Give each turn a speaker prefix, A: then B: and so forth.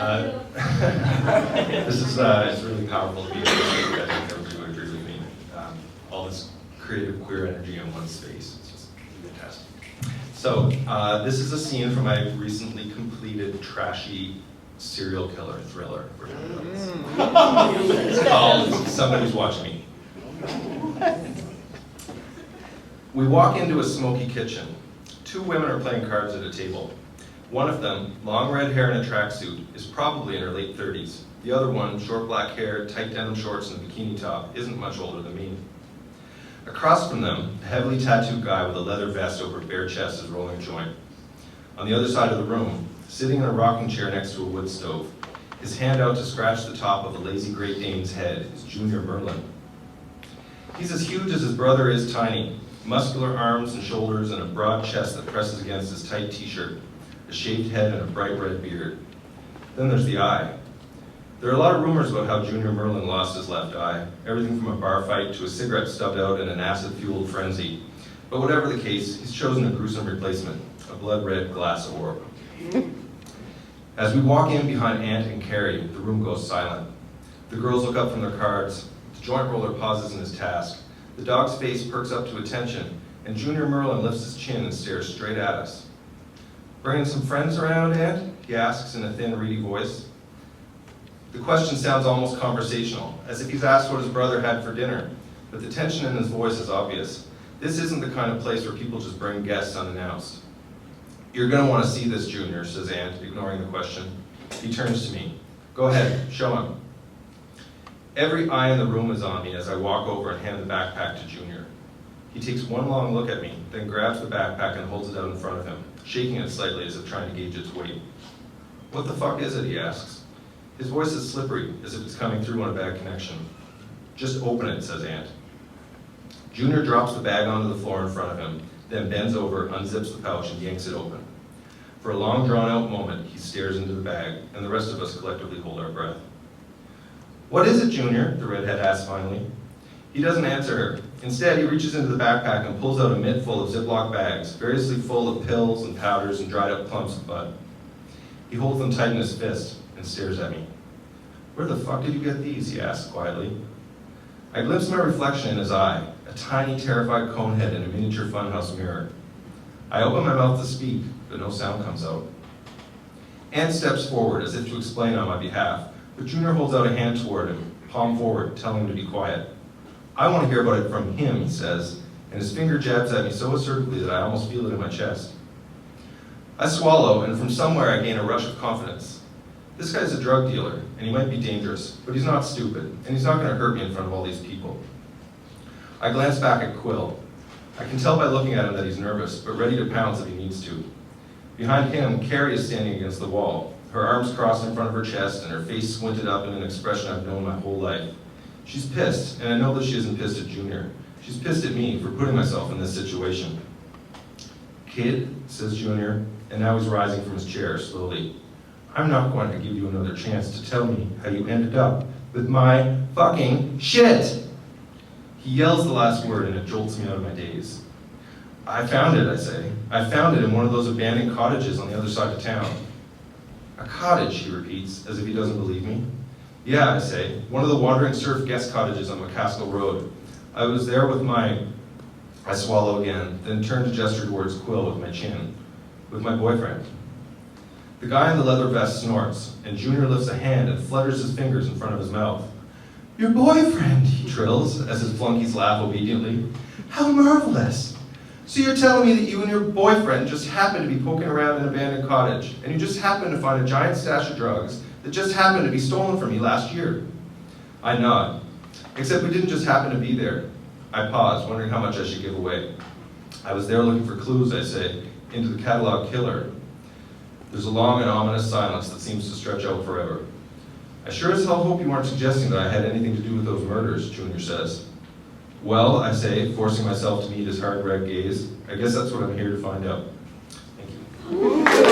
A: This is it's really powerful to be able to see. I think everybody would agree with me. All this creative queer energy in one space. It's just fantastic. So this is a scene from my recently completed trashy serial killer thriller. It's called Somebody's Watching Me. We walk into a smoky kitchen. Two women are playing cards at a table. One of them, long red hair and a tracksuit, is probably in her late 30s. The other one, short black hair, tight denim shorts, and a bikini top, isn't much older than me. Across from them, a heavily tattooed guy with a leather vest over a bare chest is rolling a joint. On the other side of the room, sitting in a rocking chair next to a wood stove, his hand out to scratch the top of a lazy Great Dane's head, is Junior Merlin. He's as huge as his brother is tiny, muscular arms and shoulders and a broad chest that presses against his tight t-shirt, a shaved head and a bright red beard. Then there's the eye. There are a lot of rumors about how Junior Merlin lost his left eye, everything from a bar fight to a cigarette stubbed out in an acid-fueled frenzy. But whatever the case, he's chosen a gruesome replacement, a blood-red glass orb. As we walk in behind Aunt and Carrie, the room goes silent. The girls look up from their cards. The joint roller pauses in his task. The dog's face perks up to attention, and Junior Merlin lifts his chin and stares straight at us. "Bringing some friends around, Aunt?" he asks in a thin, reedy voice. The question sounds almost conversational, as if he's asked what his brother had for dinner, but the tension in his voice is obvious. This isn't the kind of place where people just bring guests unannounced. "You're going to want to see this, Junior," says Aunt, ignoring the question. He turns to me. "Go ahead, show him." Every eye in the room is on me as I walk over and hand the backpack to Junior. He takes one long look at me, then grabs the backpack and holds it out in front of him, shaking it slightly as if trying to gauge its weight. "What the fuck is it?" he asks. His voice is slippery, as if it's coming through on a bad connection. "Just open it," says Aunt. Junior drops the bag onto the floor in front of him, then bends over, unzips the pouch, and yanks it open. For a long, drawn-out moment, he stares into the bag, and the rest of us collectively hold our breath. "What is it, Junior?" the redhead asks finally. He doesn't answer her. Instead, he reaches into the backpack and pulls out a mitt full of Ziploc bags, variously full of pills and powders and dried-up clumps of bud. He holds them tight in his fist and stares at me. "Where the fuck did you get these?" he asks quietly. I glimpse my reflection in his eye, a tiny, terrified conehead in a miniature funhouse mirror. I open my mouth to speak, but no sound comes out. Aunt steps forward as if to explain on my behalf, but Junior holds out a hand toward him, palm forward, telling him to be quiet. "I want to hear about it from him," he says, and his finger jabs at me so assertively that I almost feel it in my chest. I swallow, and from somewhere I gain a rush of confidence. This guy's a drug dealer, and he might be dangerous, but he's not stupid, and he's not going to hurt me in front of all these people. I glance back at Quill. I can tell by looking at him that he's nervous, but ready to pounce if he needs to. Behind him, Carrie is standing against the wall, her arms crossed in front of her chest and her face squinted up in an expression I've known my whole life. She's pissed, and I know that she isn't pissed at Junior. She's pissed at me for putting myself in this situation. "Kid," says Junior, and now he's rising from his chair slowly. "I'm not going to give you another chance to tell me how you ended up with my fucking shit." He yells the last word and it jolts me out of my daze. "I found it," I say. "I found it in one of those abandoned cottages on the other side of town." "A cottage," he repeats, as if he doesn't believe me. "Yeah," I say, "one of the wandering surf guest cottages on McCaskill Road. I was there with my..." I swallow again, then turn to gesture towards Quill with my chin. "With my boyfriend." The guy in the leather vest snorts, and Junior lifts a hand and flutters his fingers in front of his mouth. "Your boyfriend," he trills, as his flunkies laugh obediently. "How marvelous! So you're telling me that you and your boyfriend just happened to be poking around an abandoned cottage, and you just happened to find a giant stash of drugs that just happened to be stolen from you last year?" I nod. "Except we didn't just happen to be there." I pause, wondering how much I should give away. "I was there looking for clues," I say, "into the catalog killer." There's a long and ominous silence that seems to stretch out forever. "I sure as hell hope you weren't suggesting that I had anything to do with those murders," Junior says. "Well," I say, forcing myself to meet his hard red gaze, "I guess that's what I'm here to find out." Thank you.